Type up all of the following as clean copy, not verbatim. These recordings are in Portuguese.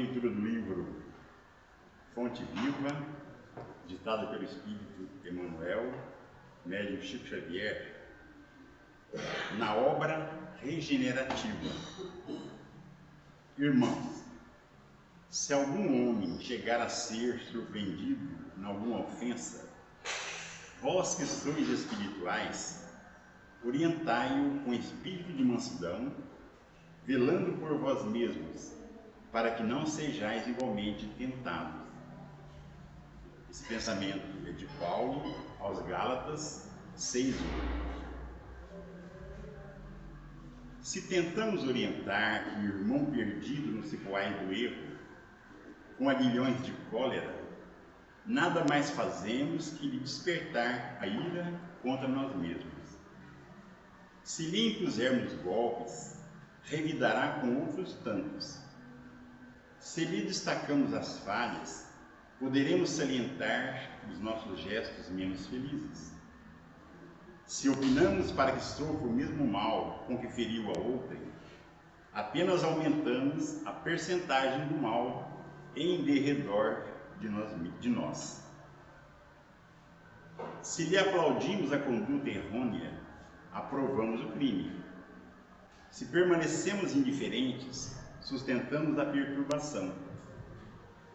leitura do livro Fonte Viva, ditada pelo Espírito Emmanuel, médium Chico Xavier, na obra regenerativa. Irmãos, se algum homem chegar a ser surpreendido em alguma ofensa, vós que sois espirituais, orientai-o com espírito de mansidão, velando por vós mesmos, para que não sejais igualmente tentados. Esse pensamento é de Paulo aos Gálatas 6:1. Se tentamos orientar o irmão perdido no cipoais do erro, com aguilhões de cólera, nada mais fazemos que lhe despertar a ira contra nós mesmos. Se lhe impusermos golpes, revidará com outros tantos. Se lhe destacamos as falhas, poderemos salientar os nossos gestos menos felizes. Se opinamos para que sofra o mesmo mal com que feriu a outrem, apenas aumentamos a percentagem do mal em derredor de nós. Se lhe aplaudimos a conduta errônea, aprovamos o crime. Se permanecemos indiferentes, sustentamos a perturbação.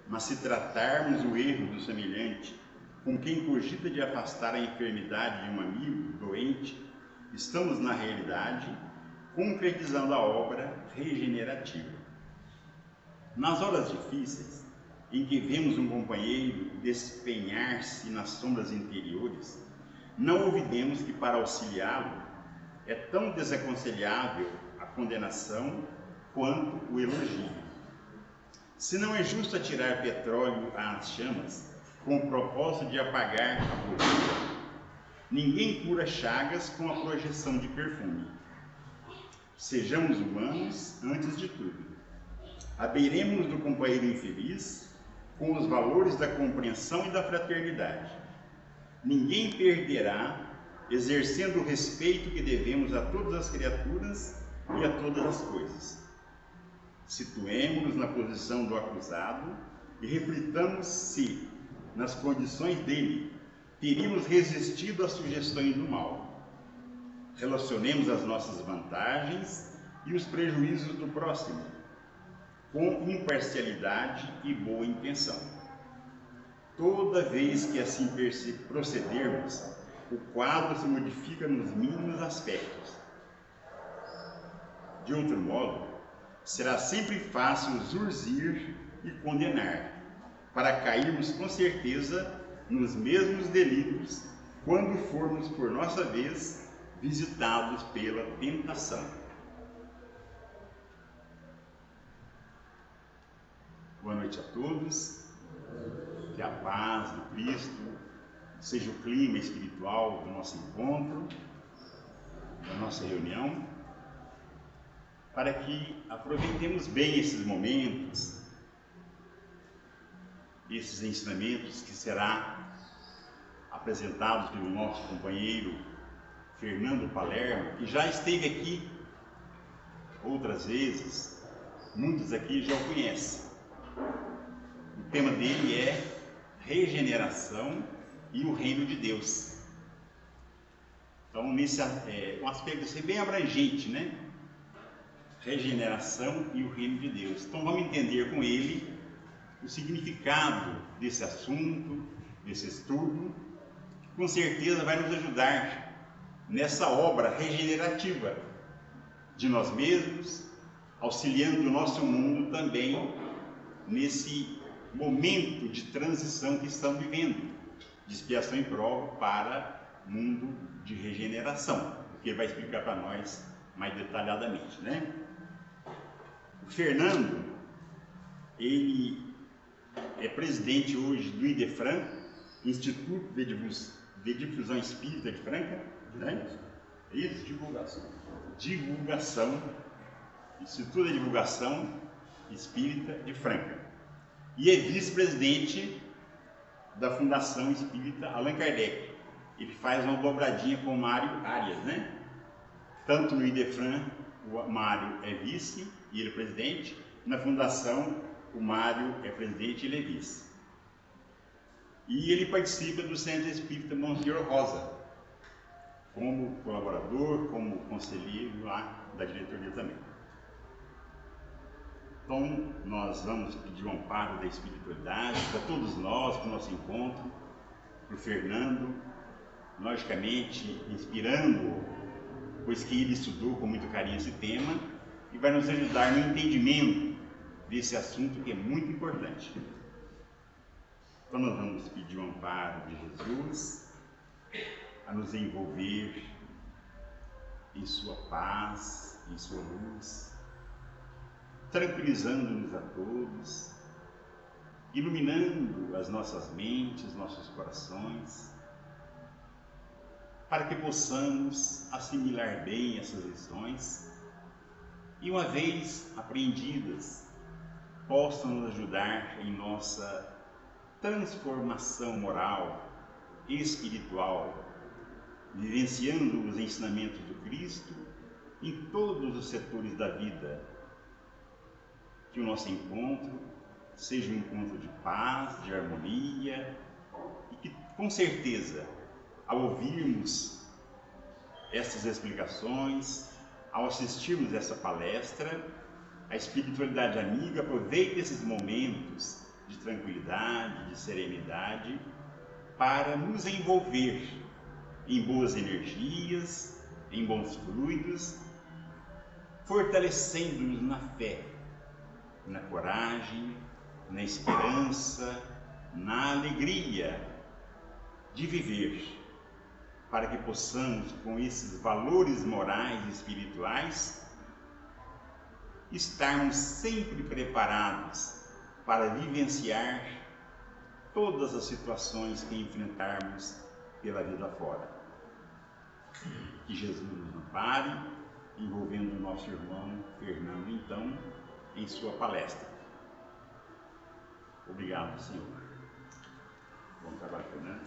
Mas se tratarmos o erro do semelhante com quem cogita de afastar a enfermidade de um amigo doente, estamos, na realidade, concretizando a obra regenerativa. Nas horas difíceis, em que vemos um companheiro despenhar-se nas sombras interiores, não olvidemos que para auxiliá-lo é tão desaconselhável a condenação quanto o elogio. Se não é justo atirar petróleo às chamas com o propósito de apagar a poeira, ninguém cura chagas com a projeção de perfume. Sejamos humanos antes de tudo. Abeiremos-nos do companheiro infeliz com os valores da compreensão e da fraternidade. Ninguém perderá exercendo o respeito que devemos a todas as criaturas e a todas as coisas. Situemo-nos na posição do acusado e reflitamos se, nas condições dele, teríamos resistido às sugestões do mal. Relacionemos as nossas vantagens e os prejuízos do próximo, com imparcialidade e boa intenção. Toda vez que assim procedermos, o quadro se modifica nos mínimos aspectos. De outro modo, será sempre fácil zurzir e condenar, para cairmos com certeza nos mesmos delitos quando formos, por nossa vez, visitados pela tentação. Boa noite a todos, que a paz do Cristo seja o clima espiritual do nosso encontro, da nossa reunião, para que aproveitemos bem esses momentos, esses ensinamentos que será apresentados pelo nosso companheiro Fernando Palermo, que já esteve aqui outras vezes, muitos aqui já o conhecem. O tema dele é regeneração e o reino de Deus. Então, nesse um aspecto assim, bem abrangente, né? Regeneração e o reino de Deus. Então, vamos entender com ele o significado desse assunto, desse estudo, que com certeza vai nos ajudar nessa obra regenerativa de nós mesmos, auxiliando o nosso mundo também nesse momento de transição que estamos vivendo, de expiação e prova para mundo de regeneração, o que ele vai explicar para nós mais detalhadamente, né? O Fernando, ele é presidente hoje do IDEFRAN, Instituto de Difusão Espírita de Franca, né? É isso? Divulgação, Instituto de Divulgação Espírita de Franca. E é vice-presidente da Fundação Espírita Allan Kardec. Ele faz uma dobradinha com o Mário Arias, né? Tanto no IDEFRAN, o Mário é vice e ele é presidente. Na Fundação, o Mário é presidente e ele é vice. E ele participa do Centro Espírita Monsenhor Rosa, como colaborador, como conselheiro lá da diretoria também. Então, nós vamos pedir o amparo da espiritualidade para todos nós, para o nosso encontro, para o Fernando, logicamente inspirando-o, pois que ele estudou com muito carinho esse tema e vai nos ajudar no entendimento desse assunto que é muito importante. Então, nós vamos pedir o amparo de Jesus a nos envolver em sua paz, em sua luz, tranquilizando-nos a todos, iluminando as nossas mentes, nossos corações, para que possamos assimilar bem essas lições e, uma vez apreendidas, possam nos ajudar em nossa transformação moral e espiritual, vivenciando os ensinamentos do Cristo em todos os setores da vida. Que o nosso encontro seja um encontro de paz, de harmonia, e que, com certeza, ao ouvirmos essas explicações, ao assistirmos essa palestra, a espiritualidade amiga aproveita esses momentos de tranquilidade, de serenidade, para nos envolver em boas energias, em bons fluidos, fortalecendo-nos na fé, na coragem, na esperança, na alegria de viver, para que possamos, com esses valores morais e espirituais, estarmos sempre preparados para vivenciar todas as situações que enfrentarmos pela vida fora. Que Jesus nos ampare, envolvendo o nosso irmão Fernando, então, em sua palestra. Obrigado, Senhor. Bom trabalho, Fernando.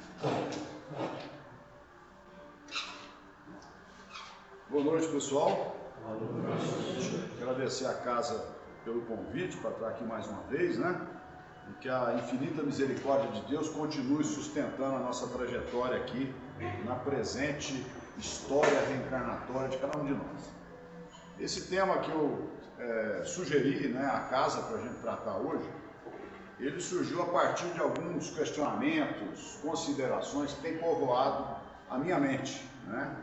Boa noite, pessoal. Boa noite. Agradecer à casa pelo convite para estar aqui mais uma vez, né? E que a infinita misericórdia de Deus continue sustentando a nossa trajetória aqui na presente história reencarnatória de cada um de nós. Esse tema que eu sugeri, né, a casa para a gente tratar hoje, ele surgiu a partir de alguns questionamentos, considerações que têm povoado a minha mente, né?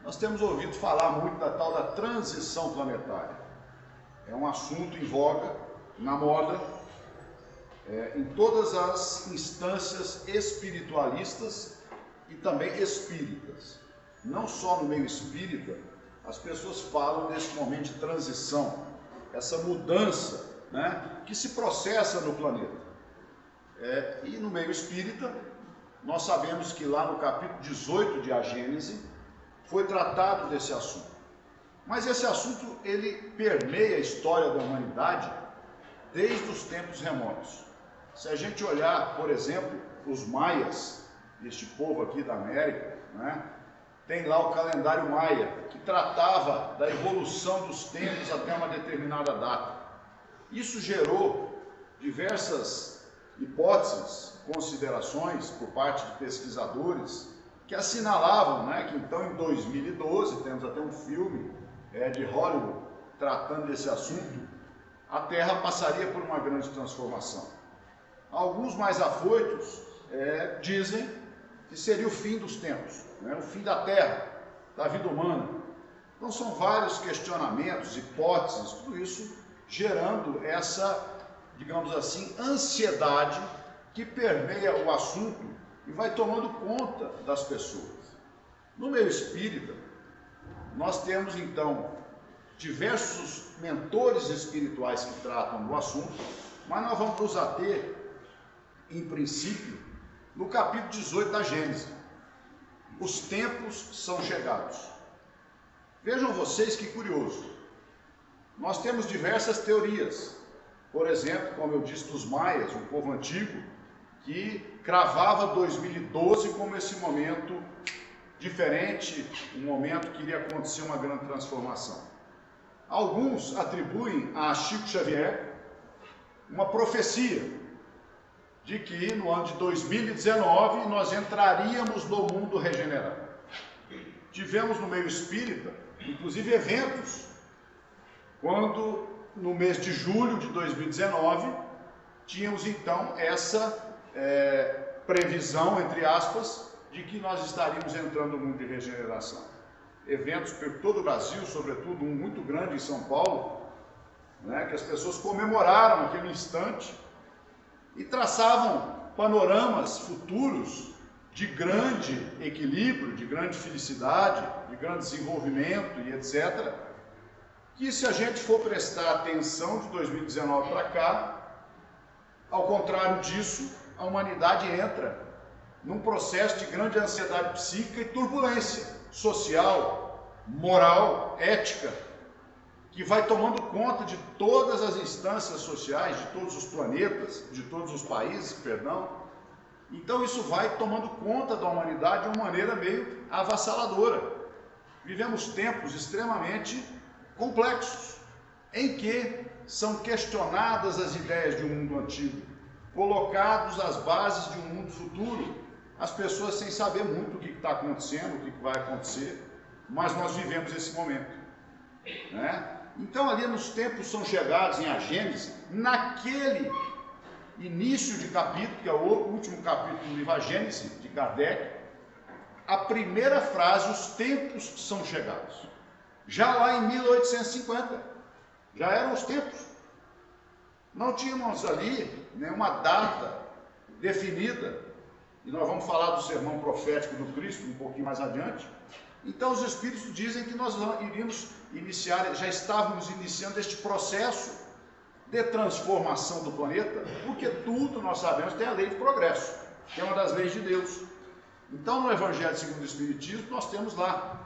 Nós temos ouvido falar muito da tal da transição planetária. É um assunto em voga, na moda, em todas as instâncias espiritualistas e também espíritas. Não só no meio espírita, as pessoas falam desse momento de transição, essa mudança, né, que se processa no planeta. E no meio espírita, nós sabemos que lá no capítulo 18 de A Gênese, foi tratado desse assunto. Mas esse assunto, ele permeia a história da humanidade desde os tempos remotos. Se a gente olhar, por exemplo, os maias, este povo aqui da América, né, tem lá o calendário maia, que tratava da evolução dos tempos até uma determinada data. Isso gerou diversas hipóteses, considerações por parte de pesquisadores que assinalavam, né, que então em 2012, temos até um filme de Hollywood tratando desse assunto, a Terra passaria por uma grande transformação. Alguns mais afoitos dizem que seria o fim dos tempos, né, o fim da Terra, da vida humana. Então são vários questionamentos, hipóteses, tudo isso gerando essa, digamos assim, ansiedade que permeia o assunto e vai tomando conta das pessoas. No meio espírita, nós temos então diversos mentores espirituais que tratam do assunto, mas nós vamos nos ater, em princípio, no capítulo 18 da Gênese. Os tempos são chegados. Vejam vocês que curioso. Nós temos diversas teorias. Por exemplo, como eu disse, dos maias, um povo antigo, que cravava 2012 como esse momento diferente, um momento que iria acontecer uma grande transformação. Alguns atribuem a Chico Xavier, uma profecia de que no ano de 2019 nós entraríamos no mundo regenerado. Tivemos no meio espírita, inclusive eventos, quando no mês de julho de 2019 tínhamos então essa previsão, entre aspas, de que nós estaríamos entrando no mundo de regeneração. Eventos por todo o Brasil, sobretudo um muito grande em São Paulo, né, que as pessoas comemoraram aquele instante e traçavam panoramas futuros de grande equilíbrio, de grande felicidade, de grande desenvolvimento e etc. Que se a gente for prestar atenção de 2019 para cá, ao contrário disso, a humanidade entra num processo de grande ansiedade psíquica e turbulência social, moral, ética, que vai tomando conta de todas as instâncias sociais, de todos os planetas, de todos os países, perdão. Então isso vai tomando conta da humanidade de uma maneira meio avassaladora. Vivemos tempos extremamente complexos, em que são questionadas as ideias de um mundo antigo, colocados as bases de um mundo futuro, as pessoas sem saber muito o que está acontecendo, o que vai acontecer, mas nós vivemos esse momento, né? Então ali nos tempos são chegados em A Gênese, naquele início de capítulo, que é o último capítulo do livro A Gênese, de Kardec, a primeira frase, os tempos são chegados. Já lá em 1850, já eram os tempos. Não tínhamos ali nenhuma data definida, e nós vamos falar do sermão profético do Cristo um pouquinho mais adiante. Então os Espíritos dizem que nós iríamos iniciar, já estávamos iniciando este processo de transformação do planeta, porque tudo, nós sabemos, tem a lei de progresso, que é uma das leis de Deus. Então no Evangelho segundo o Espiritismo nós temos lá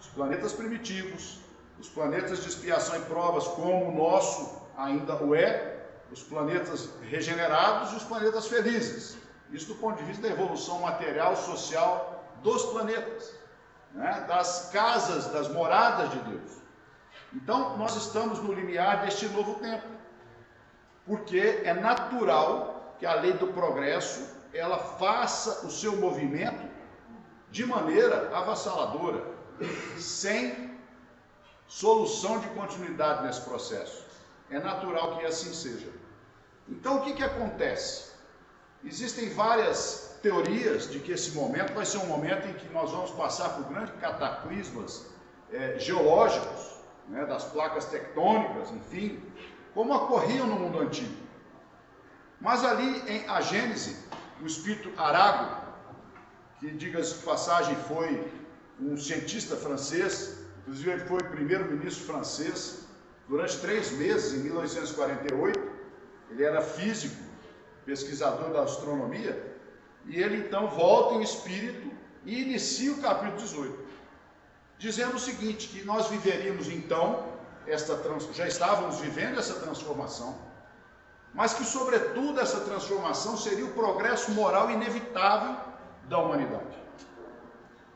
os planetas primitivos, os planetas de expiação e provas, como o nosso ainda o é, os planetas regenerados e os planetas felizes. Isso do ponto de vista da evolução material, social dos planetas, né? Das casas, das moradas de Deus. Então nós estamos no limiar deste novo tempo, porque é natural que a lei do progresso ela faça o seu movimento de maneira avassaladora, sem solução de continuidade nesse processo. É natural que assim seja. Então o que acontece? Existem várias teorias de que esse momento vai ser um momento em que nós vamos passar por grandes cataclismas geológicos, né, das placas tectônicas, enfim, como ocorriam no mundo antigo. Mas ali em A Gênese, o espírito Arago, que, diga-se de passagem, foi um cientista francês, inclusive ele foi primeiro-ministro francês durante 3 meses, em 1848, ele era físico, pesquisador da astronomia, e ele então volta em espírito e inicia o capítulo 18, dizendo o seguinte, que nós viveríamos então, já estávamos vivendo essa transformação, mas que sobretudo essa transformação seria o progresso moral inevitável da humanidade.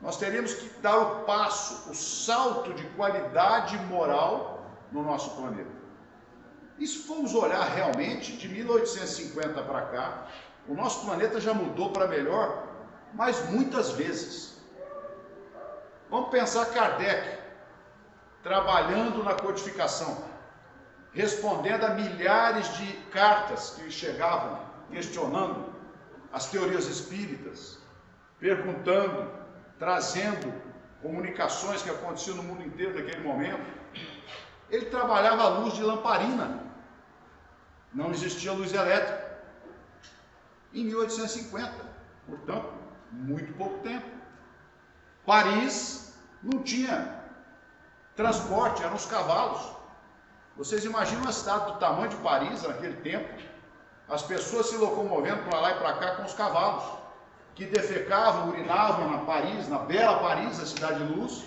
Nós teríamos que dar o passo, o salto de qualidade moral no nosso planeta. E se formos olhar realmente, de 1850 para cá, o nosso planeta já mudou para melhor, mas muitas vezes. Vamos pensar Kardec, trabalhando na codificação, respondendo a milhares de cartas que chegavam, questionando as teorias espíritas, perguntando, trazendo comunicações que aconteciam no mundo inteiro naquele momento. Ele trabalhava à luz de lamparina, não existia luz elétrica, em 1850, portanto, muito pouco tempo. Paris não tinha transporte, eram os cavalos. Vocês imaginam a cidade do tamanho de Paris naquele tempo, as pessoas se locomovendo para lá e para cá com os cavalos, que defecavam, urinavam na Paris, na bela Paris, a cidade de luz,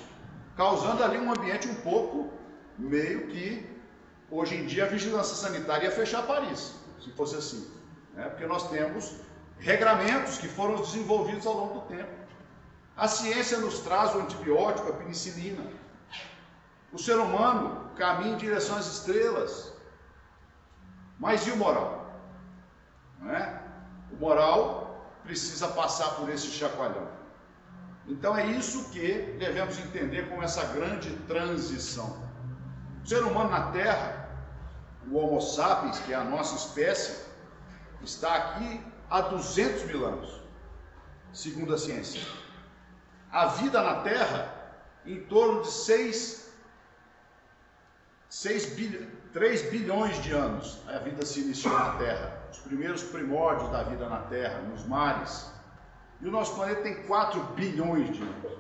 causando ali um ambiente um pouco meio que, hoje em dia, a vigilância sanitária ia fechar Paris, se fosse assim, né? Porque nós temos regramentos que foram desenvolvidos ao longo do tempo. A ciência nos traz o antibiótico, a penicilina. O ser humano caminha em direção às estrelas. Mas e o moral? não é? O moral precisa passar por esse chacoalhão. Então é isso que devemos entender como essa grande transição. O ser humano na Terra, o Homo sapiens, que é a nossa espécie, está aqui há 200 mil anos, segundo a ciência. A vida na Terra, em torno de 3 bilhões de anos, a vida se iniciou na Terra. Os primeiros primórdios da vida na Terra, nos mares. E o nosso planeta tem 4 bilhões de anos.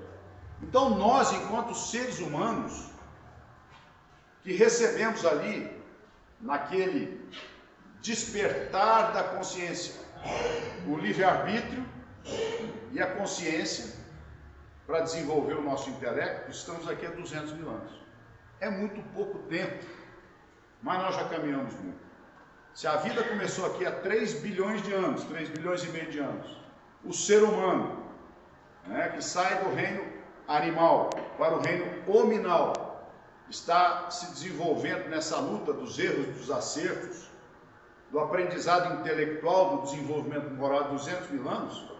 Então nós, enquanto seres humanos, que recebemos ali, naquele despertar da consciência, o livre-arbítrio e a consciência, para desenvolver o nosso intelecto, estamos aqui há 200 mil anos. É muito pouco tempo, mas nós já caminhamos muito. Se a vida começou aqui há 3 bilhões de anos, 3 bilhões e meio de anos, o ser humano, né, que sai do reino animal para o reino hominal, está se desenvolvendo nessa luta dos erros e dos acertos, do aprendizado intelectual, do desenvolvimento moral de 200 mil anos,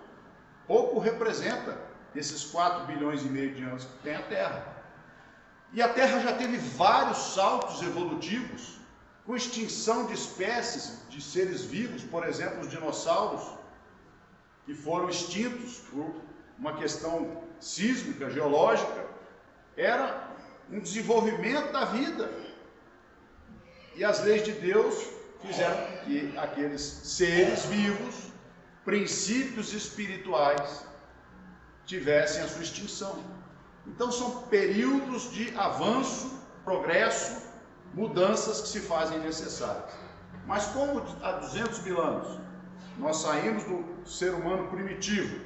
pouco representa esses 4 bilhões e meio de anos que tem a Terra. E a Terra já teve vários saltos evolutivos, com extinção de espécies de seres vivos, por exemplo, os dinossauros, que foram extintos por uma questão sísmica, geológica. Era um desenvolvimento da vida. E as leis de Deus fizeram que aqueles seres vivos, princípios espirituais, tivessem a sua extinção. Então são períodos de avanço, progresso, mudanças que se fazem necessárias. Mas como há 200 mil anos nós saímos do ser humano primitivo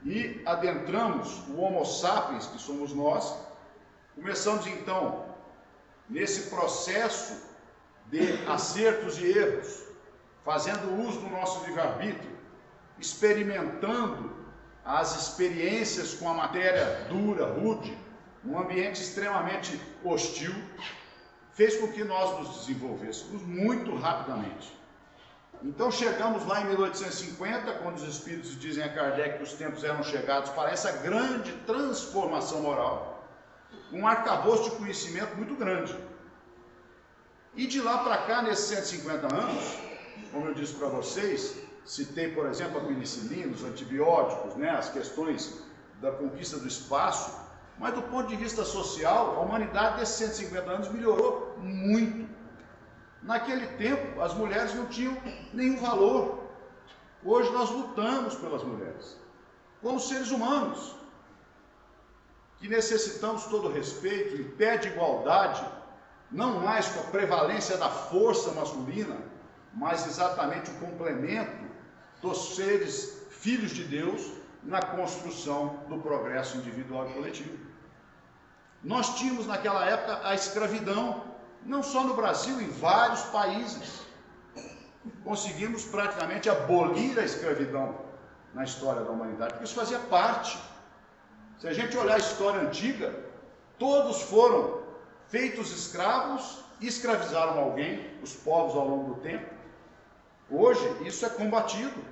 e adentramos o Homo sapiens, que somos nós, começamos então nesse processo de acertos e erros, fazendo uso do nosso livre-arbítrio, experimentando as experiências com a matéria dura, rude, num ambiente extremamente hostil, fez com que nós nos desenvolvêssemos muito rapidamente. Então chegamos lá em 1850, quando os espíritos dizem a Kardec que os tempos eram chegados para essa grande transformação moral, um arcabouço de conhecimento muito grande. E de lá para cá, nesses 150 anos, como eu disse para vocês, citei, por exemplo, a penicilina, os antibióticos, né, as questões da conquista do espaço, mas do ponto de vista social, a humanidade desses 150 anos melhorou muito. Naquele tempo, as mulheres não tinham nenhum valor. Hoje nós lutamos pelas mulheres, como seres humanos, que necessitamos todo respeito, em pé de igualdade, não mais com a prevalência da força masculina, mas exatamente o complemento dos seres filhos de Deus na construção do progresso individual e coletivo. Nós tínhamos naquela época a escravidão, não só no Brasil, em vários países. Conseguimos praticamente abolir a escravidão na história da humanidade, porque isso fazia parte. Se a gente olhar a história antiga, todos foram feitos escravos e escravizaram alguém, os povos ao longo do tempo. Hoje isso é combatido,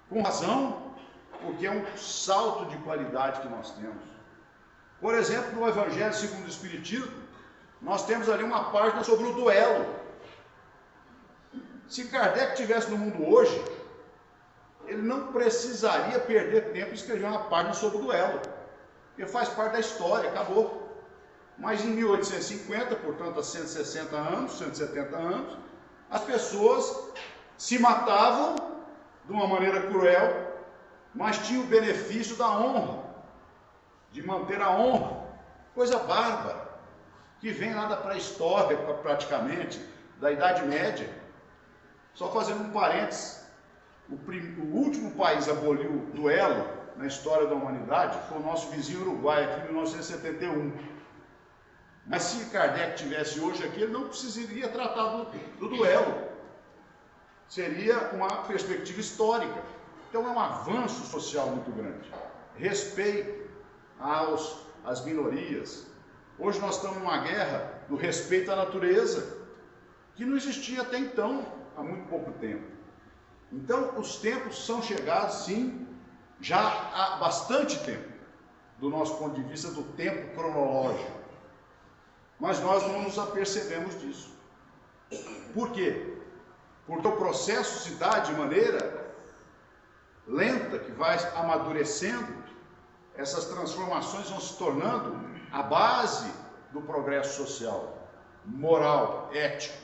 com razão, porque é um salto de qualidade que nós temos. Por exemplo, no Evangelho segundo o Espiritismo, nós temos ali uma página sobre o duelo. Se Kardec estivesse no mundo hoje, ele não precisaria perder tempo em escrever uma página sobre o duelo, porque faz parte da história, acabou. Mas em 1850, portanto há 160 anos, 170 anos, as pessoas se matavam de uma maneira cruel, mas tinham o benefício da honra, de manter a honra, coisa bárbara, que vem lá da pré-história praticamente, da Idade Média. Só fazendo um parênteses, o último país a abolir o duelo na história da humanidade foi o nosso vizinho Uruguai, aqui em 1971. Mas se Kardec tivesse hoje aqui, ele não precisaria tratar do duelo. Seria uma perspectiva histórica. Então é um avanço social muito grande. Respeito às minorias. Hoje nós estamos numa guerra do respeito à natureza, que não existia até então, há muito pouco tempo. Então, os tempos são chegados, sim, já há bastante tempo, do nosso ponto de vista do tempo cronológico. Mas nós não nos apercebemos disso. Por quê? Porque o processo se dá de maneira lenta, que vai amadurecendo, essas transformações vão se tornando a base do progresso social, moral, ético.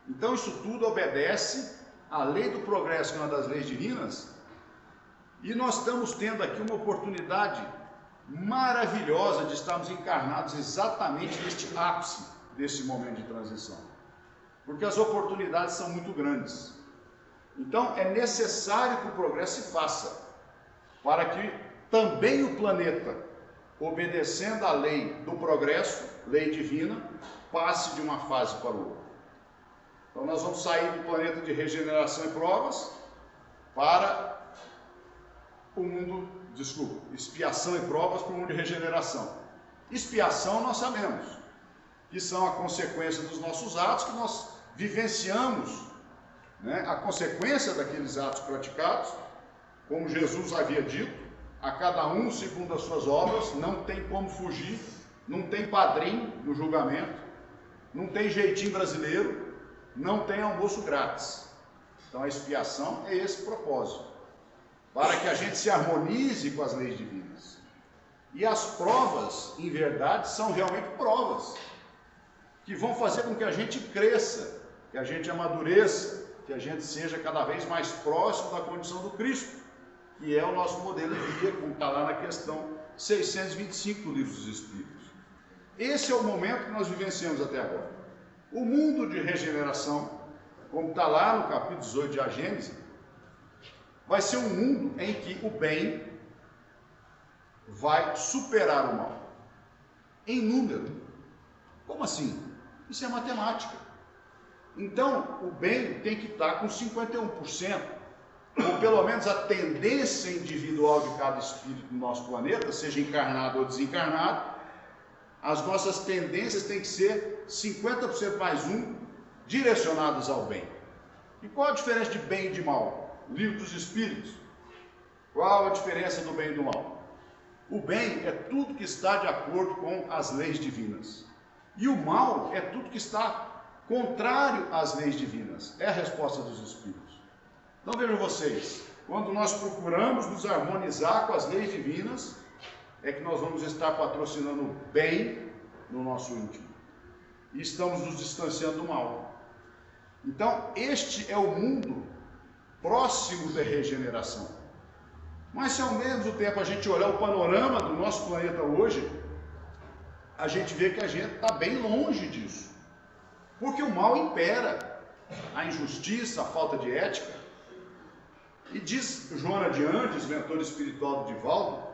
Então isso tudo obedece à lei do progresso, que é uma das leis divinas, e nós estamos tendo aqui uma oportunidade maravilhosa de estarmos encarnados exatamente neste ápice desse momento de transição, porque as oportunidades são muito grandes. Então é necessário que o progresso se faça, para que também o planeta, obedecendo à lei do progresso, lei divina, passe de uma fase para outra. Então nós vamos sair do planeta de regeneração e provas para o mundo, expiação e provas para o mundo de regeneração. Expiação nós sabemos, que são a consequência dos nossos atos, que nós vivenciamos, né, a consequência daqueles atos praticados, como Jesus havia dito, a cada um segundo as suas obras, não tem como fugir, não tem padrinho no julgamento, não tem jeitinho brasileiro, não tem almoço grátis. Então a expiação é esse propósito, para que a gente se harmonize com as leis divinas. E as provas, em verdade, são realmente provas, que vão fazer com que a gente cresça, que a gente amadureça, que a gente seja cada vez mais próximo da condição do Cristo, que é o nosso modelo de vida, como está lá na questão 625 do Livro dos Espíritos. Esse é o momento que nós vivenciamos até agora. O mundo de regeneração, como está lá no capítulo 18 de A Gênese, vai ser um mundo em que o bem vai superar o mal, em número. Como assim? Isso é matemática. Então, o bem tem que estar com 51%, ou pelo menos a tendência individual de cada espírito do nosso planeta, seja encarnado ou desencarnado, as nossas tendências têm que ser 50% mais 1, direcionadas ao bem. E qual a diferença de bem e de mal? O Livro dos Espíritos. Qual a diferença do bem e do mal? O bem é tudo que está de acordo com as leis divinas. E o mal é tudo que está contrário às leis divinas. É a resposta dos Espíritos. Então vejam vocês, quando nós procuramos nos harmonizar com as leis divinas, é que nós vamos estar patrocinando o bem no nosso íntimo. E estamos nos distanciando do mal. Então, este é o mundo próximo da regeneração. Mas se ao mesmo tempo a gente olhar o panorama do nosso planeta hoje, a gente vê que a gente está bem longe disso. Porque o mal impera, a injustiça, a falta de ética. E diz Joana de Andes, mentor espiritual do Divaldo,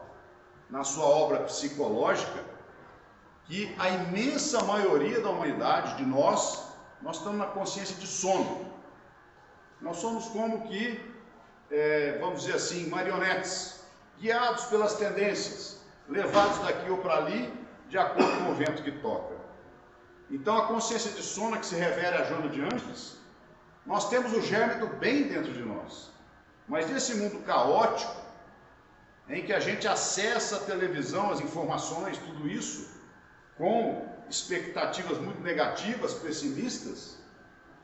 na sua obra Psicológica, que a imensa maioria da humanidade, de nós estamos na consciência de sono. Nós somos como que, vamos dizer assim, marionetes, guiados pelas tendências, levados daqui ou para ali, de acordo com o vento que toca. Então a consciência de sono, que se refere a Joana de Andes, nós temos o germe do bem dentro de nós. Mas nesse mundo caótico, em que a gente acessa a televisão, as informações, tudo isso, com expectativas muito negativas, pessimistas,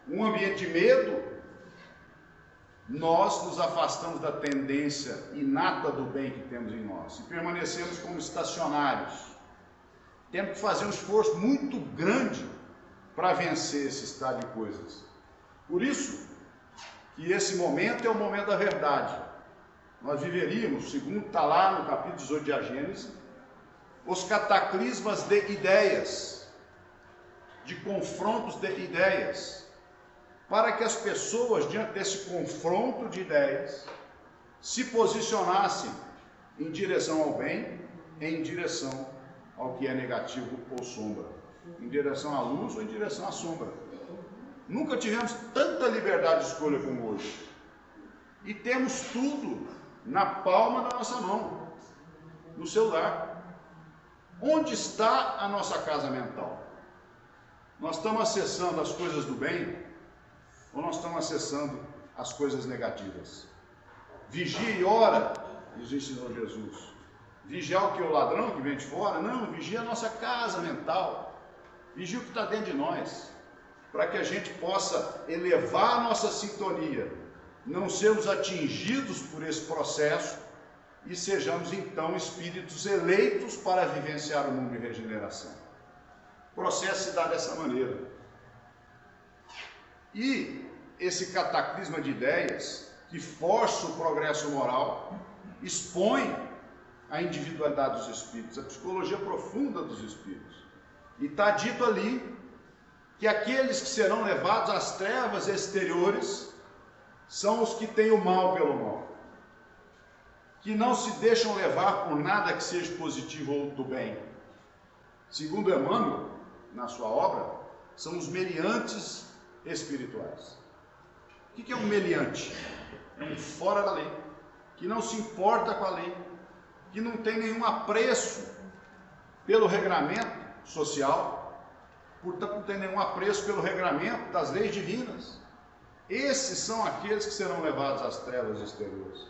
um ambiente de medo, nós nos afastamos da tendência inata do bem que temos em nós e permanecemos como estacionários. Temos que fazer um esforço muito grande para vencer esse estado de coisas. Por isso que esse momento é o momento da verdade. Nós viveríamos, segundo está lá no capítulo 18 de A Gênese, os cataclismas de ideias, de confrontos de ideias, para que as pessoas, diante desse confronto de ideias, se posicionassem em direção ao bem, em direção ao que é negativo ou sombra, em direção à luz ou em direção à sombra. Nunca tivemos tanta liberdade de escolha como hoje. E temos tudo na palma da nossa mão, no celular. Onde está a nossa casa mental? Nós estamos acessando as coisas do bem ou nós estamos acessando as coisas negativas. Vigia e ora, nos ensinou Jesus. Vigiar o que? O ladrão que vem de fora? Não, vigia a nossa casa mental. Vigia o que está dentro de nós, para que a gente possa elevar a nossa sintonia, não sermos atingidos por esse processo e sejamos então espíritos eleitos para vivenciar o mundo de regeneração. O processo se dá dessa maneira. E esse cataclisma de ideias que força o progresso moral expõe a individualidade dos espíritos, a psicologia profunda dos espíritos. E está dito ali que aqueles que serão levados às trevas exteriores são os que têm o mal pelo mal, que não se deixam levar por nada que seja positivo ou do bem. Segundo Emmanuel, na sua obra, são os meliantes espirituais. O que é um meliante? É um fora da lei, que não se importa com a lei, que não tem nenhum apreço pelo regramento social, portanto não tem nenhum apreço pelo regramento das leis divinas. Esses são aqueles que serão levados às trevas exteriores.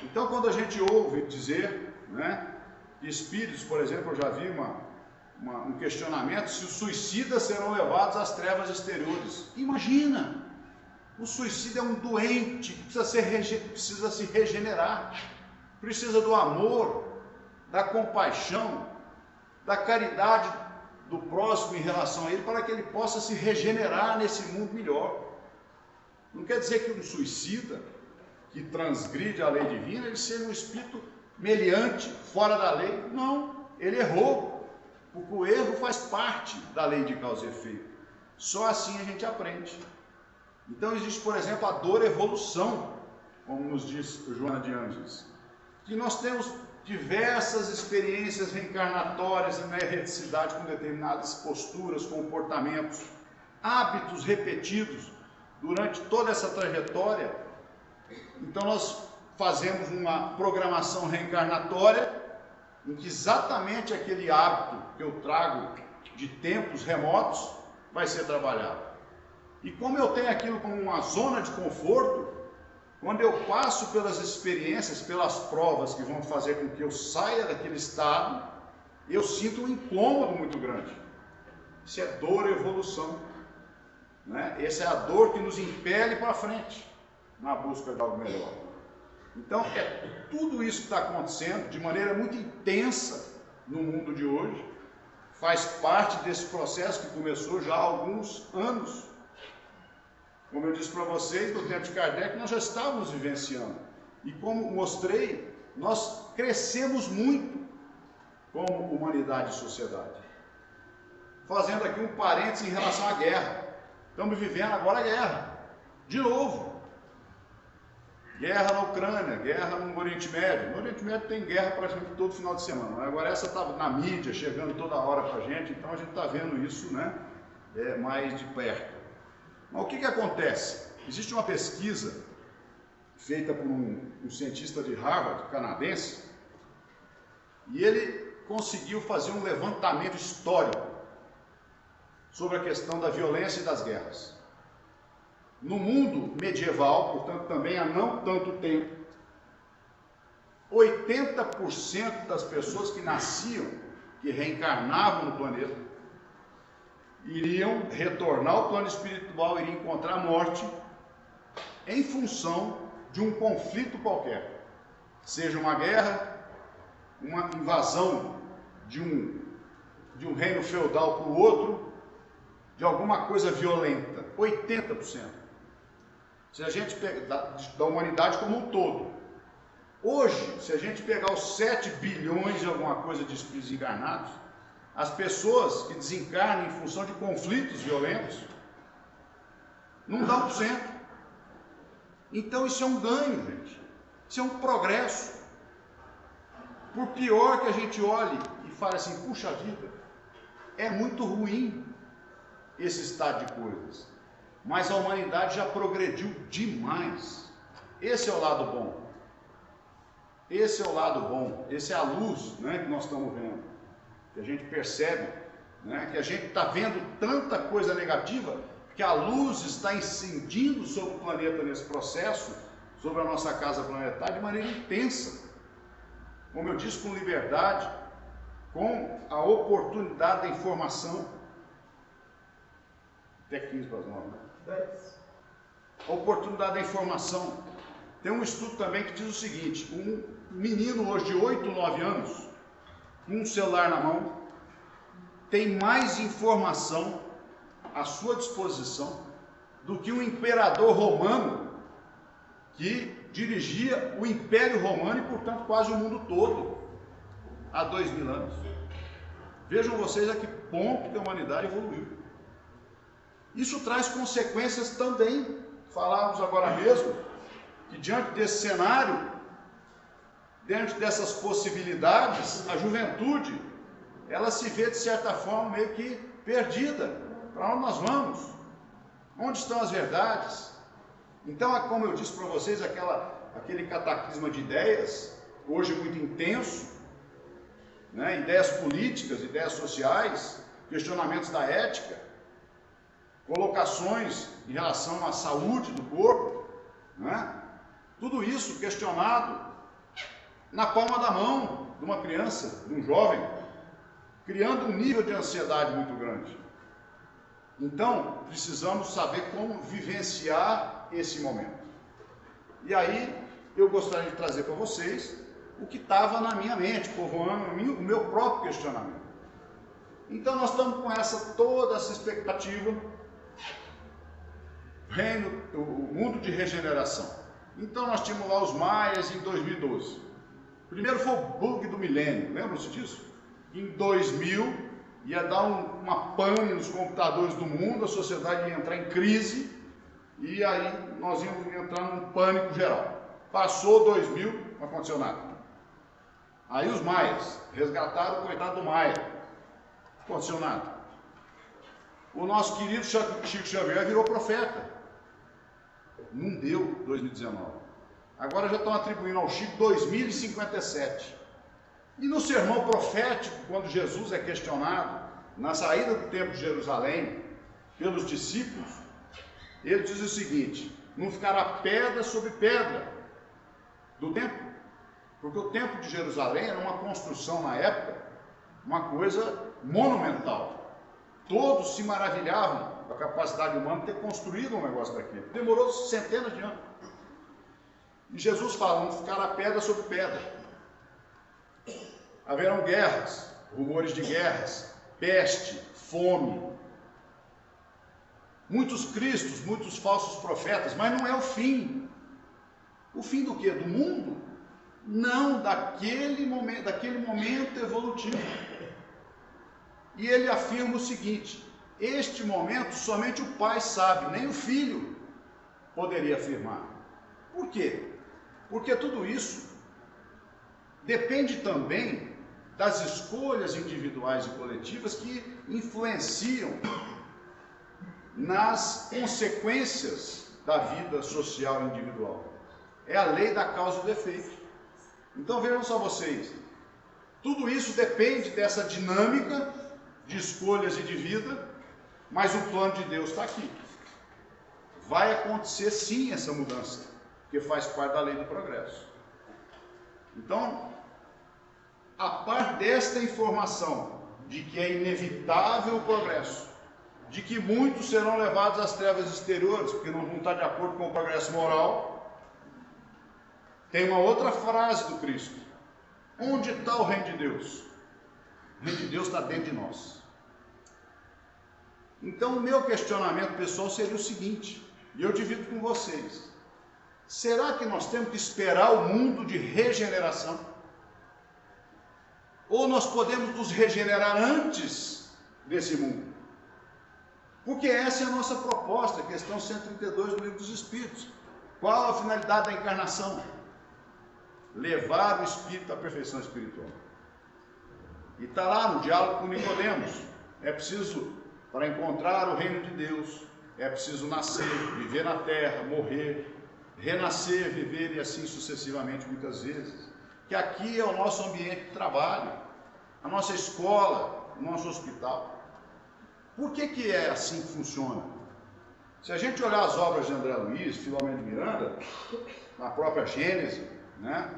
Então, quando a gente ouve dizer, né, que espíritos, por exemplo, eu já vi um questionamento se os suicidas serão levados às trevas exteriores. Imagina! O suicida é um doente que precisa se regenerar, precisa do amor, da compaixão, da caridade do próximo em relação a ele, para que ele possa se regenerar nesse mundo melhor. Não quer dizer que um suicida que transgride a lei divina, ele seja um espírito meliante, fora da lei. Não, ele errou, porque o erro faz parte da lei de causa e efeito. Só assim a gente aprende. Então existe, por exemplo, a dor-evolução, como nos diz Joana de Ângeles, que nós temos diversas experiências reencarnatórias na erreticidade com determinadas posturas, comportamentos, hábitos repetidos durante toda essa trajetória. Então nós fazemos uma programação reencarnatória em que exatamente aquele hábito que eu trago de tempos remotos vai ser trabalhado. E como eu tenho aquilo como uma zona de conforto, quando eu passo pelas experiências, pelas provas que vão fazer com que eu saia daquele estado, eu sinto um incômodo muito grande. Isso é dor-evolução, né? Essa é a dor que nos impele para frente, na busca de algo melhor. Então, é tudo isso que está acontecendo de maneira muito intensa no mundo de hoje, faz parte desse processo que começou já há alguns anos. Como eu disse para vocês, no tempo de Kardec, nós já estávamos vivenciando. E como mostrei, nós crescemos muito como humanidade e sociedade. Fazendo aqui um parênteses em relação à guerra. Estamos vivendo agora a guerra. De novo. Guerra na Ucrânia, guerra no Oriente Médio. No Oriente Médio tem guerra praticamente todo final de semana. Agora essa está na mídia, chegando toda hora para a gente, então a gente está vendo isso, né, mais de perto. Mas o que acontece? Existe uma pesquisa feita por um cientista de Harvard, canadense, e ele conseguiu fazer um levantamento histórico sobre a questão da violência e das guerras. No mundo medieval, portanto também há não tanto tempo, 80% das pessoas que nasciam, que reencarnavam no planeta, iriam retornar ao plano espiritual, iriam encontrar a morte em função de um conflito qualquer, seja uma guerra, uma invasão de um reino feudal para o outro, de alguma coisa violenta. 80%. Se a gente pega da humanidade como um todo. Hoje, se a gente pegar os 7 bilhões de alguma coisa de espíritos encarnados, as pessoas que desencarnam em função de conflitos violentos, não dá 1%. Então isso é um ganho, gente. Isso é um progresso. Por pior que a gente olhe e fale assim, puxa vida, é muito ruim esse estado de coisas. Mas a humanidade já progrediu demais. Esse é o lado bom. Esse é o lado bom. Esse é a luz, né, que nós estamos vendo. Que a gente percebe, né, que a gente está vendo tanta coisa negativa que a luz está incidindo sobre o planeta nesse processo, sobre a nossa casa planetária, de maneira intensa. Como eu disse, com liberdade, com a oportunidade da informação. Até 15 para as 9, né? 10. A oportunidade da informação. Tem um estudo também que diz o seguinte: um menino hoje de 8, 9 anos, com um celular na mão, tem mais informação à sua disposição do que um imperador romano que dirigia o Império Romano e, portanto, quase o mundo todo há 2000 anos. Vejam vocês a que ponto que a humanidade evoluiu. Isso traz consequências também. Falávamos agora mesmo que diante desse cenário, diante dessas possibilidades, a juventude, ela se vê de certa forma meio que perdida. Para onde nós vamos? Onde estão as verdades? Então, como eu disse para vocês, aquele cataclisma de ideias, hoje muito intenso, né? Ideias políticas, ideias sociais, questionamentos da ética, colocações em relação à saúde do corpo, né? Tudo isso questionado na palma da mão de uma criança, de um jovem, criando um nível de ansiedade muito grande. Então, precisamos saber como vivenciar esse momento. E aí, eu gostaria de trazer para vocês o que estava na minha mente, povoando o meu próprio questionamento. Então, nós estamos com toda essa expectativa, o mundo de regeneração. Então, nós tínhamos lá os maias em 2012. Primeiro foi o bug do milênio, lembram-se disso? Em 2000, ia dar uma pane nos computadores do mundo, a sociedade ia entrar em crise, e aí nós íamos entrar num pânico geral. Passou 2000, não aconteceu nada. Aí os maias resgataram o coitado do Maia, não aconteceu nada. O nosso querido Chico Xavier virou profeta. Não deu 2019. Agora já estão atribuindo ao Chico 2057. E no sermão profético, quando Jesus é questionado, na saída do templo de Jerusalém, pelos discípulos, ele diz o seguinte: não ficará pedra sobre pedra do templo, porque o templo de Jerusalém era uma construção na época, uma coisa monumental. Todos se maravilhavam da capacidade humana de ter construído um negócio daquele. Demorou centenas de anos. E Jesus fala: não ficará pedra sobre pedra. Haverão guerras, rumores de guerras, peste, fome, muitos cristos, muitos falsos profetas, mas não é o fim. O fim do quê? Do mundo? Não, daquele momento evolutivo. E ele afirma o seguinte: este momento somente o pai sabe, nem o filho poderia afirmar. Por quê? Porque tudo isso depende também das escolhas individuais e coletivas que influenciam nas consequências da vida social individual. É a lei da causa e do efeito. Então vejam só vocês, tudo isso depende dessa dinâmica de escolhas e de vida, mas o plano de Deus está aqui. Vai acontecer sim essa mudança, porque faz parte da lei do progresso. Então, a par desta informação de que é inevitável o progresso, de que muitos serão levados às trevas exteriores, porque não vão estar de acordo com o progresso moral, tem uma outra frase do Cristo: onde está o reino de Deus? O reino de Deus está dentro de nós. Então, o meu questionamento pessoal seria o seguinte, e eu divido com vocês: será que nós temos que esperar o mundo de regeneração? Ou nós podemos nos regenerar antes desse mundo? Porque essa é a nossa proposta, questão 132 do Livro dos Espíritos. Qual a finalidade da encarnação? Levar o espírito à perfeição espiritual. E está lá no diálogo com Nicodemos: é preciso, para encontrar o reino de Deus, é preciso nascer, viver na terra, morrer, renascer, viver e assim sucessivamente muitas vezes. Que aqui é o nosso ambiente de trabalho, a nossa escola, o nosso hospital. Por que é assim que funciona? Se a gente olhar as obras de André Luiz, Filomeno de Miranda, na própria Gênese, né,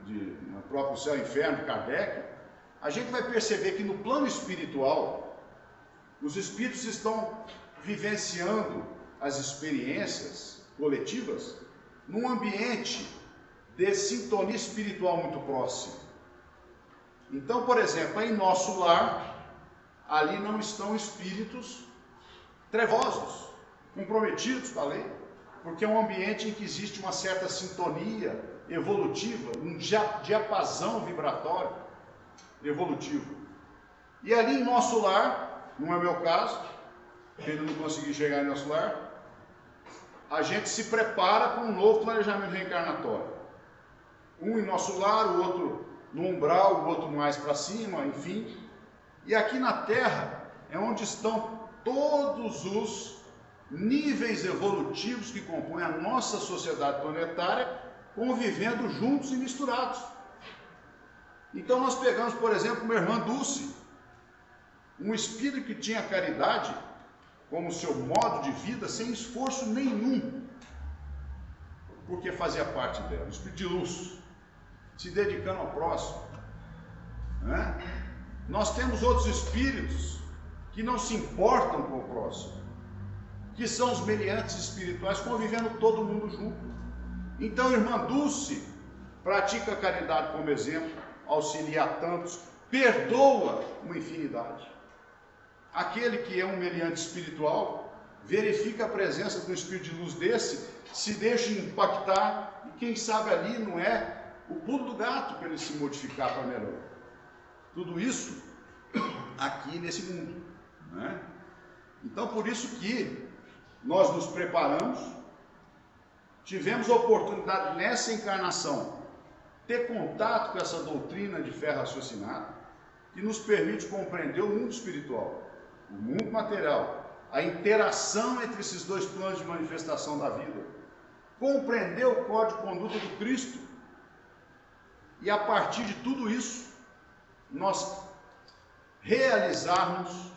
no próprio Céu e Inferno de Kardec, a gente vai perceber que no plano espiritual, os espíritos estão vivenciando as experiências coletivas num ambiente de sintonia espiritual muito próximo. Então, por exemplo, em nosso lar, ali não estão espíritos trevosos, comprometidos com a lei, porque é um ambiente em que existe uma certa sintonia evolutiva, um diapasão vibratório evolutivo. E ali em nosso lar, não é meu caso, ainda não consegui chegar em nosso lar, a gente se prepara para um novo planejamento reencarnatório. Um em nosso lar, o outro no umbral, o outro mais para cima, enfim. E aqui na Terra é onde estão todos os níveis evolutivos que compõem a nossa sociedade planetária, convivendo juntos e misturados. Então nós pegamos, por exemplo, uma irmã Dulce, um espírito que tinha caridade como seu modo de vida, sem esforço nenhum, porque fazia parte dela, um espírito de luz, se dedicando ao próximo, né? Nós temos outros espíritos que não se importam com o próximo, que são os meliantes espirituais, convivendo todo mundo junto. Então, a irmã Dulce pratica a caridade como exemplo, auxilia a tantos, perdoa uma infinidade. Aquele que é um meliante espiritual, verifica a presença de um espírito de luz desse, se deixa impactar, e quem sabe ali não é o pulo do gato para ele se modificar para melhor. Tudo isso aqui nesse mundo, né? Então, por isso que nós nos preparamos, tivemos a oportunidade nessa encarnação ter contato com essa doutrina de fé raciocinada, que nos permite compreender o mundo espiritual, o mundo material, a interação entre esses dois planos de manifestação da vida, compreender o código de conduta do Cristo, e a partir de tudo isso, nós realizarmos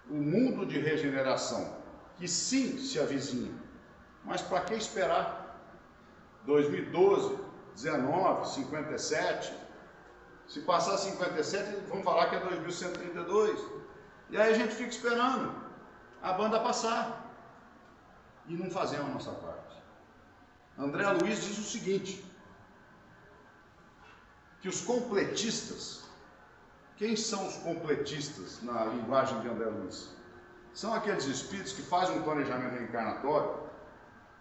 o mundo de regeneração, que sim se avizinha, mas para que esperar? 2012, 19, 57, se passar 57, vamos falar que é 2132, e aí a gente fica esperando a banda passar, e não fazemos a nossa parte. André Luiz diz o seguinte, que os completistas, quem são os completistas na linguagem de André Luiz? São aqueles espíritos que fazem um planejamento reencarnatório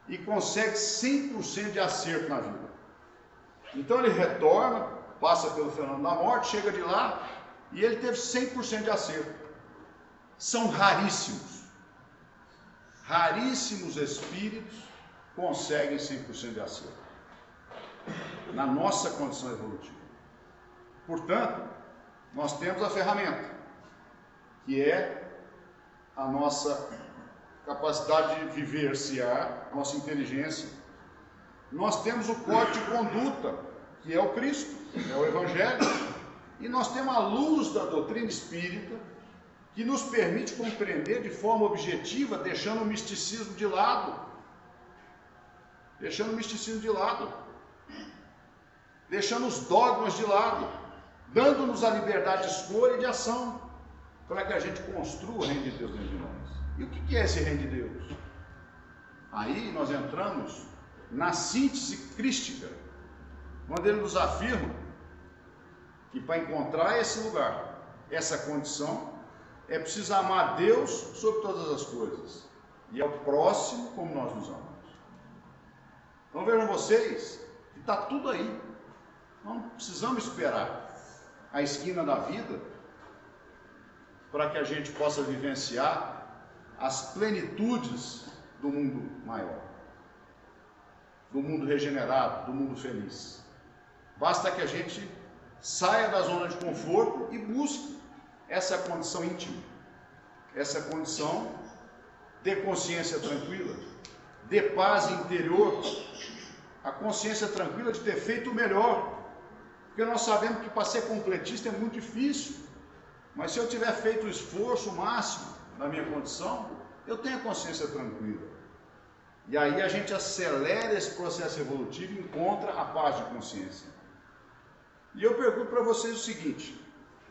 e conseguem 100% de acerto na vida. Então ele retorna, passa pelo fenômeno da morte, chega de lá e ele teve 100% de acerto. São raríssimos. Raríssimos espíritos conseguem 100% de acerto na nossa condição evolutiva. Portanto, nós temos a ferramenta, que é a nossa capacidade de vivenciar, a nossa inteligência. Nós temos o código de conduta, que é o Cristo, é o Evangelho, e nós temos a luz da doutrina espírita, que nos permite compreender de forma objetiva, deixando o misticismo de lado, deixando os dogmas de lado, dando-nos a liberdade de escolha e de ação, para que a gente construa o reino de Deus dentro de nós. E o que é esse reino de Deus? Aí nós entramos na síntese crística, quando ele nos afirma que para encontrar esse lugar, essa condição, é preciso amar Deus sobre todas as coisas, e ao próximo como nós nos amamos. Então vejam vocês, que está tudo aí. Não precisamos esperar a esquina da vida para que a gente possa vivenciar as plenitudes do mundo maior, do mundo regenerado, do mundo feliz. Basta que a gente saia da zona de conforto e busque essa condição íntima, essa condição de consciência tranquila, de paz interior, a consciência tranquila de ter feito o melhor. Porque nós sabemos que para ser completista é muito difícil, mas se eu tiver feito o esforço máximo na minha condição, eu tenho a consciência tranquila. E aí a gente acelera esse processo evolutivo e encontra a paz de consciência. E eu pergunto para vocês o seguinte: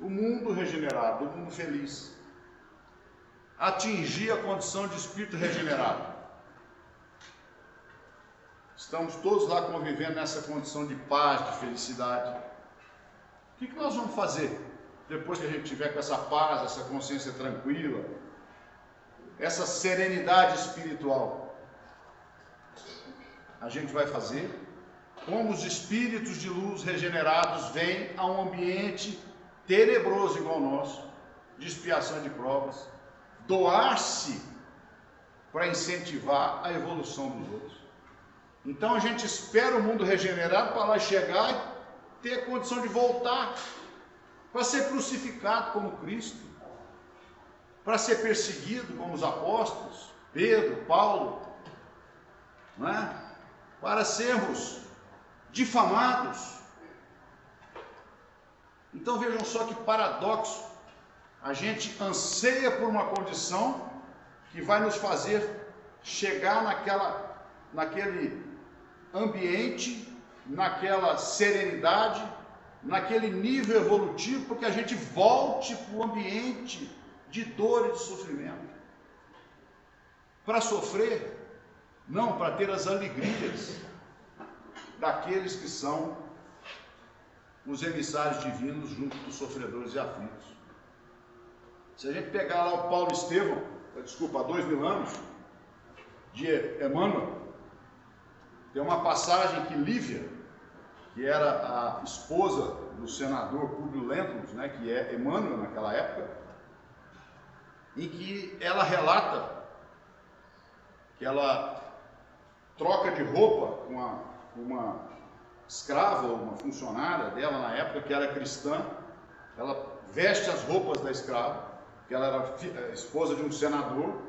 o mundo regenerado, o mundo feliz, atingir a condição de espírito regenerado. Estamos todos lá convivendo nessa condição de paz, de felicidade. O que nós vamos fazer depois que a gente tiver com essa paz, essa consciência tranquila, essa serenidade espiritual? A gente vai fazer como os espíritos de luz regenerados vêm a um ambiente tenebroso igual ao nosso, de expiação de provas, doar-se para incentivar a evolução dos outros. Então a gente espera o mundo regenerado para lá chegar e ter a condição de voltar, para ser crucificado como Cristo, para ser perseguido como os apóstolos, Pedro, Paulo, não é? Para sermos difamados. Então vejam só que paradoxo. A gente anseia por uma condição que vai nos fazer chegar naquele ambiente, naquela serenidade, naquele nível evolutivo, porque a gente volte para o ambiente de dor e de sofrimento. Para sofrer, não, para ter as alegrias daqueles que são os emissários divinos junto dos sofredores e aflitos. Se a gente pegar lá o Paulo Estevão, há 2000 anos, de Emmanuel, tem uma passagem que Lívia, que era a esposa do senador Publio Lentulus, né, que é Emmanuel naquela época, em que ela relata que ela troca de roupa com uma escrava, ou uma funcionária dela na época, que era cristã. Ela veste as roupas da escrava, que ela era esposa de um senador,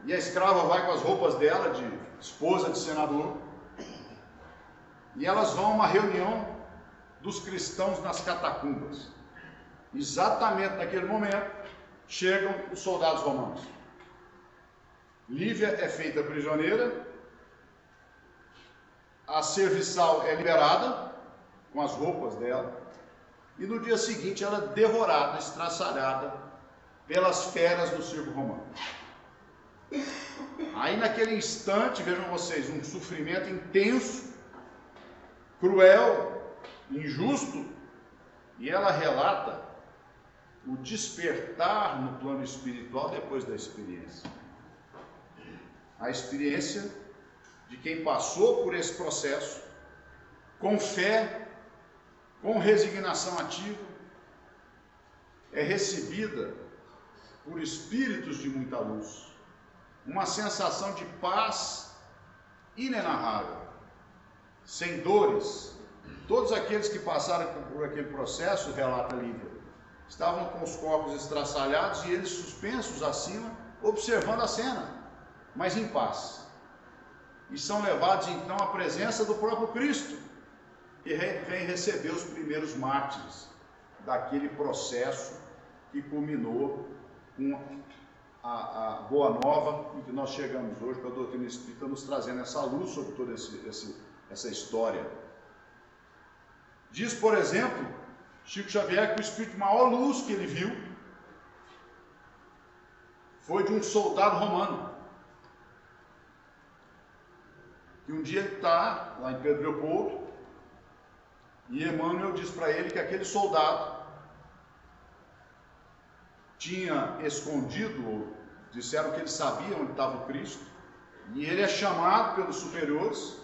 e a escrava vai com as roupas dela, de esposa de senador, e elas vão a uma reunião dos cristãos nas catacumbas. Exatamente naquele momento, chegam os soldados romanos. Lívia é feita prisioneira, a serviçal é liberada com as roupas dela, e no dia seguinte ela é devorada, estraçalhada pelas feras do circo romano. Aí naquele instante, vejam vocês, um sofrimento intenso, cruel, injusto, e ela relata o despertar no plano espiritual depois da experiência. A experiência de quem passou por esse processo, com fé, com resignação ativa, é recebida por espíritos de muita luz, uma sensação de paz inenarrável, sem dores. Todos aqueles que passaram por aquele processo, relata Lívia, estavam com os corpos estraçalhados e eles suspensos acima, observando a cena, mas em paz. E são levados então à presença do próprio Cristo, que vem receber os primeiros mártires daquele processo que culminou com a Boa Nova, em que nós chegamos hoje, com a doutrina espírita nos trazendo essa luz sobre toda essa história. Diz, por exemplo, Chico Xavier, que o espírito de maior luz que ele viu foi de um soldado romano, que um dia ele está lá em Pedro Leopoldo, e Emmanuel diz para ele que aquele soldado tinha escondido, ou disseram que ele sabia onde estava o Cristo, e ele é chamado pelos superiores: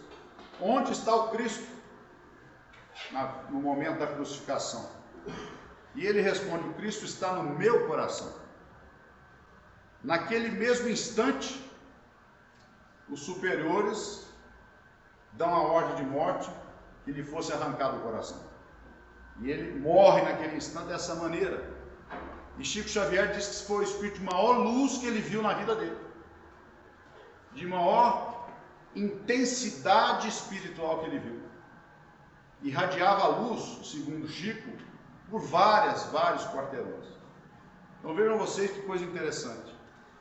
onde está o Cristo no momento da crucificação? E ele responde: o Cristo está no meu coração. Naquele mesmo instante, os superiores dão a ordem de morte, que lhe fosse arrancado o coração, e ele morre naquele instante dessa maneira. E Chico Xavier diz que foi o espírito de maior luz que ele viu na vida dele, de maior intensidade espiritual que ele viu. Irradiava a luz, segundo Chico, por vários quarteirões. Então vejam vocês que coisa interessante.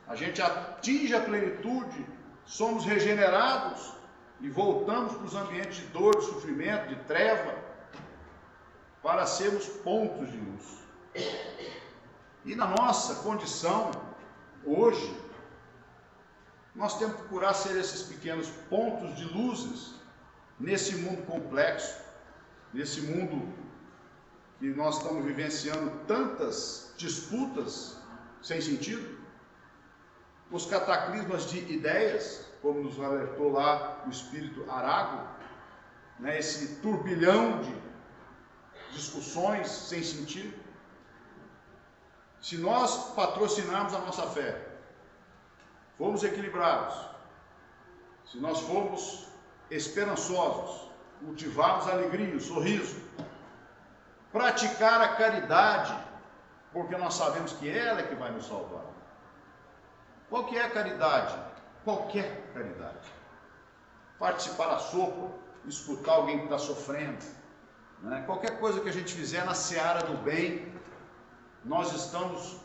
a gente atinge a plenitude, somos regenerados e voltamos para os ambientes de dor, de sofrimento, de treva, para sermos pontos de luz. E na nossa condição, hoje, nós temos que procurar ser esses pequenos pontos de luzes nesse mundo complexo, nesse mundo que nós estamos vivenciando tantas disputas sem sentido, os cataclismas de ideias, como nos alertou lá o espírito Arago, né, esse turbilhão de discussões sem sentido. Se nós patrocinarmos a nossa fé, formos equilibrados, se nós formos esperançosos, cultivarmos a alegria, o sorriso, praticar a caridade, porque nós sabemos que ela é que vai nos salvar. Qual que é a caridade? Qualquer caridade. Participar da sopa, escutar alguém que está sofrendo, né? Qualquer coisa que a gente fizer na seara do bem, nós estamos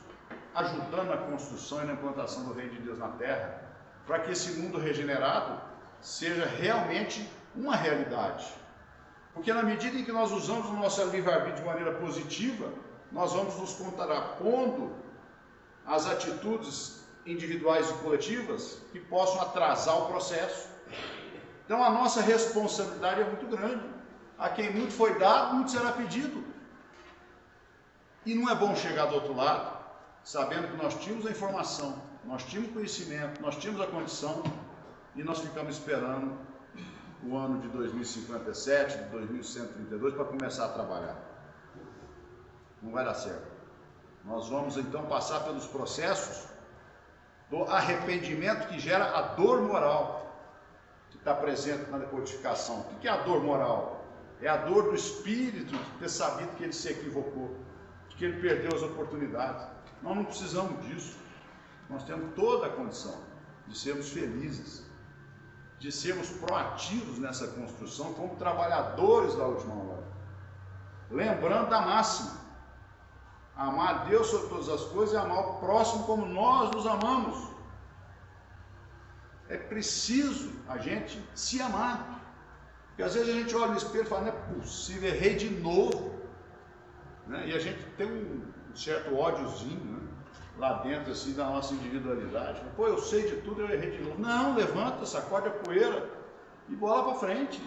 ajudando na construção e na implantação do reino de Deus na terra, para que esse mundo regenerado seja realmente uma realidade. Porque na medida em que nós usamos o nosso livre-arbítrio de maneira positiva, nós vamos nos contrapondo às atitudes individuais e coletivas que possam atrasar o processo. Então a nossa responsabilidade é muito grande. A quem muito foi dado, muito será pedido. E não é bom chegar do outro lado, sabendo que nós tínhamos a informação, nós tínhamos conhecimento, nós tínhamos a condição, e nós ficamos esperando o ano de 2057, de 2132, para começar a trabalhar. Não vai dar certo. Nós vamos então passar pelos processos do arrependimento que gera a dor moral, que está presente na decodificação. O que é a dor moral? É a dor do espírito de ter sabido que ele se equivocou, de que ele perdeu as oportunidades. Nós não precisamos disso. Nós temos toda a condição de sermos felizes, de sermos proativos nessa construção como trabalhadores da última hora. Lembrando da máxima: amar a Deus sobre todas as coisas e amar o próximo como nós nos amamos. É preciso a gente se amar. Porque às vezes a gente olha no espelho e fala, não é possível, errei de novo. Né? E a gente tem um certo ódiozinho, né? Lá dentro assim, da nossa individualidade. Pô, eu sei de tudo, eu errei de novo. Não, levanta, sacode a poeira e bola para frente.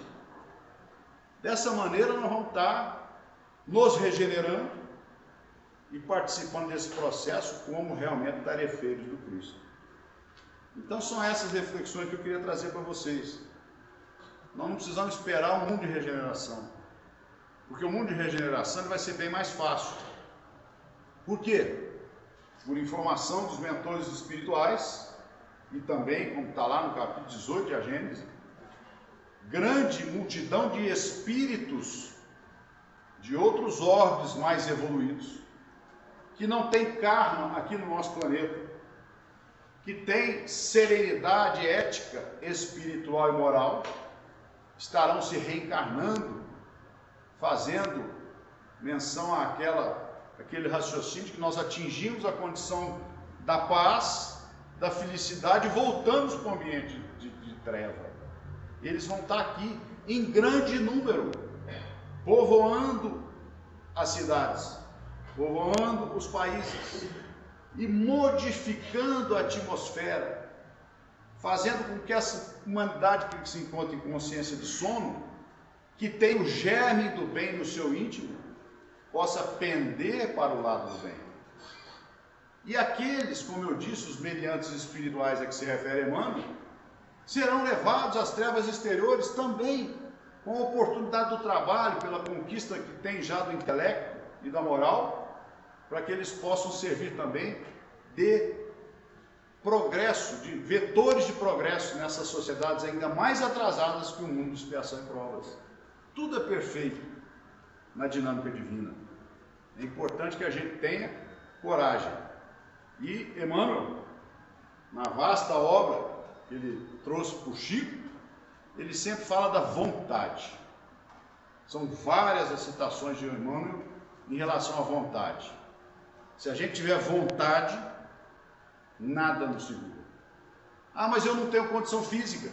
Dessa maneira nós vamos estar nos regenerando e participando desse processo como realmente tarefeiros do Cristo. Então são essas reflexões que eu queria trazer para vocês. Nós não precisamos esperar um mundo de regeneração, porque o mundo de regeneração ele vai ser bem mais fácil. Por quê? Por informação dos mentores espirituais e também, como está lá no capítulo 18 de A Gênese, grande multidão de espíritos de outros orbes mais evoluídos, que não tem karma aqui no nosso planeta, que tem serenidade ética, espiritual e moral, estarão se reencarnando, fazendo menção àquele raciocínio de que nós atingimos a condição da paz, da felicidade e voltamos para o ambiente de treva. Eles vão estar aqui em grande número, povoando as cidades, povoando os países e modificando a atmosfera, fazendo com que essa humanidade que se encontra em consciência de sono, que tem o germe do bem no seu íntimo, possa pender para o lado do bem. E aqueles, como eu disse, os meliantes espirituais a que se refere Emmanuel, serão levados às trevas exteriores também, com a oportunidade do trabalho, pela conquista que tem já do intelecto e da moral, para que eles possam servir também de progresso, de vetores de progresso nessas sociedades ainda mais atrasadas que o mundo de expiação e provas. Tudo é perfeito na dinâmica divina. É importante que a gente tenha coragem. E Emmanuel, na vasta obra que ele trouxe para o Chico, ele sempre fala da vontade. São várias as citações de Emmanuel em relação à vontade. Se a gente tiver vontade, Nada nos segura. Ah, mas eu não tenho condição física.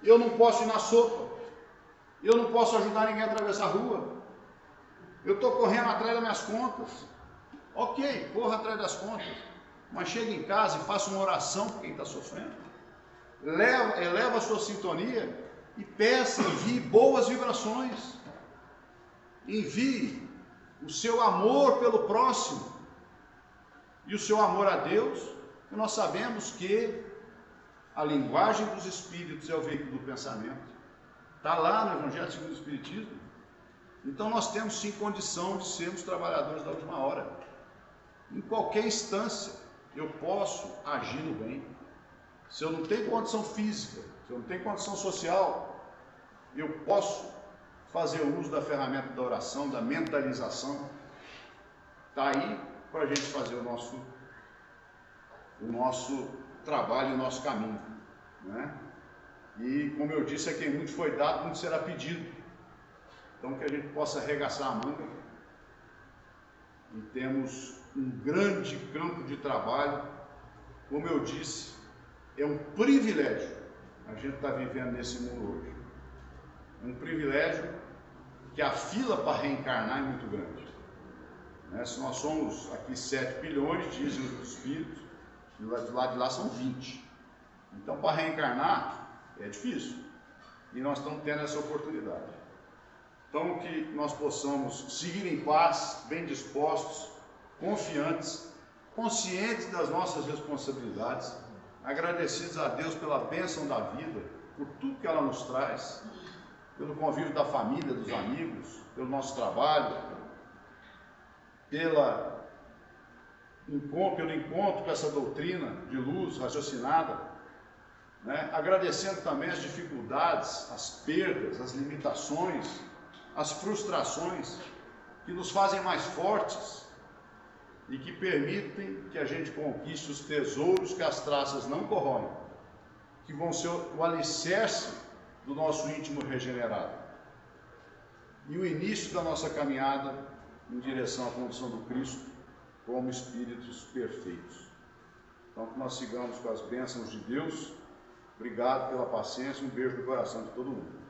Eu não posso ir na sopa. Eu não posso ajudar ninguém a atravessar a rua. Eu estou correndo atrás das minhas contas. Ok, corra atrás das contas. Mas chega em casa e faça uma oração por quem está sofrendo. Eleva a sua sintonia e peça, envie boas vibrações. Envie o seu amor pelo próximo e o seu amor a Deus. E nós sabemos que a linguagem dos Espíritos é o veículo do pensamento. Está lá no Evangelho segundo o Espiritismo. Então nós temos sim condição de sermos trabalhadores da última hora. Em qualquer instância eu posso agir no bem. Se eu não tenho condição física, se eu não tenho condição social, eu posso fazer uso da ferramenta da oração, da mentalização. Está aí para a gente fazer o nosso trabalho, o nosso caminho, né? E como eu disse, a quem muito foi dado, muito será pedido. Então que a gente possa arregaçar a manga e temos um grande campo de trabalho. Como eu disse, é um privilégio a gente estar vivendo nesse mundo hoje. É um privilégio que a fila para reencarnar é muito grande, né? Se nós somos aqui 7 bilhões, dizem os espíritos, e de lá de lá são 20. Então para reencarnar é difícil. E nós estamos tendo essa oportunidade. Então que nós possamos seguir em paz, bem dispostos, confiantes, conscientes das nossas responsabilidades, agradecidos a Deus pela bênção da vida, por tudo que ela nos traz, pelo convívio da família, dos amigos, pelo nosso trabalho, pelo encontro com essa doutrina de luz raciocinada, né? Agradecendo também as dificuldades, as perdas, as limitações, as frustrações que nos fazem mais fortes e que permitem que a gente conquiste os tesouros que as traças não corroem, que vão ser o alicerce do nosso íntimo regenerado e o início da nossa caminhada em direção à condição do Cristo como espíritos perfeitos. Então que nós sigamos com as bênçãos de Deus. Obrigado pela paciência, um beijo no coração de todo mundo.